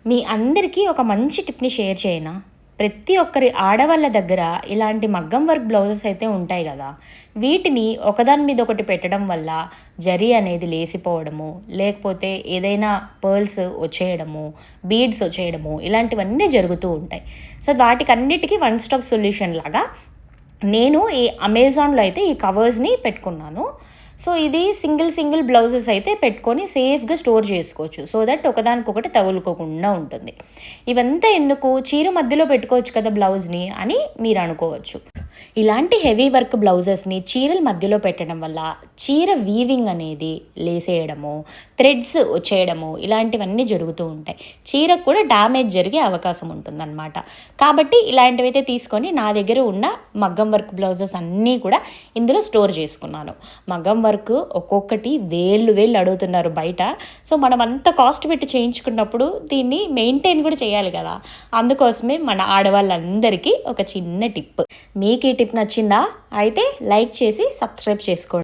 మీ అందరికీ ఒక మంచి టిప్ని షేర్ చేయనా? ప్రతి ఒక్కరి ఆడవాళ్ళ దగ్గర ఇలాంటి మగ్గం వర్క్ బ్లౌజెస్ అయితే ఉంటాయి కదా. వీటిని ఒకదాని మీద ఒకటి పెట్టడం వల్ల జరీ అనేది లేసిపోవడము, లేకపోతే ఏదైనా పర్ల్స్ వచ్చేయడము, బీడ్స్ వచ్చేయడము, ఇలాంటివన్నీ జరుగుతూ ఉంటాయి. సో వాటికన్నిటికీ వన్ స్టాప్ సొల్యూషన్ లాగా నేను ఈ అమెజాన్లో అయితే ఈ కవర్స్ని పెట్టుకున్నాను. సో ఇది సింగిల్ బ్లౌజెస్ అయితే పెట్టుకొని సేఫ్గా స్టోర్ చేసుకోవచ్చు. సో దట్ ఒకదానికొకటి తగులుకోకుండా ఉంటుంది. ఇవంతా ఎందుకు, చీర మధ్యలో పెట్టుకోవచ్చు కదా బ్లౌజ్ని అని మీరు అనుకోవచ్చు. ఇలాంటి హెవీ వర్క్ బ్లౌజెస్ని చీరల మధ్యలో పెట్టడం వల్ల చీర వీవింగ్ అనేది లేసేయడము, థ్రెడ్స్ వచ్చేయడము, ఇలాంటివన్నీ జరుగుతూ ఉంటాయి. చీరకు కూడా డ్యామేజ్ జరిగే అవకాశం ఉంటుందన్నమాట. కాబట్టి ఇలాంటివైతే తీసుకొని నా దగ్గర ఉన్న మగ్గం వర్క్ బ్లౌజెస్ అన్నీ కూడా ఇందులో స్టోర్ చేసుకున్నాను. మగ్గం వర్క్ ఒక్కొక్కటి వేళ్ళు అడుగుతున్నారు బయట. సో మనం అంత కాస్ట్ పెట్టి చేయించుకున్నప్పుడు దీన్ని మెయింటైన్ కూడా చేయాలి కదా. అందుకోసమే మన ఆడవాళ్ళందరికీ ఒక చిన్న టిప్. మీకు ఈ టిప్ నచ్చిందా? అయితే లైక్ చేసి సబ్స్క్రైబ్ చేసుకోండి.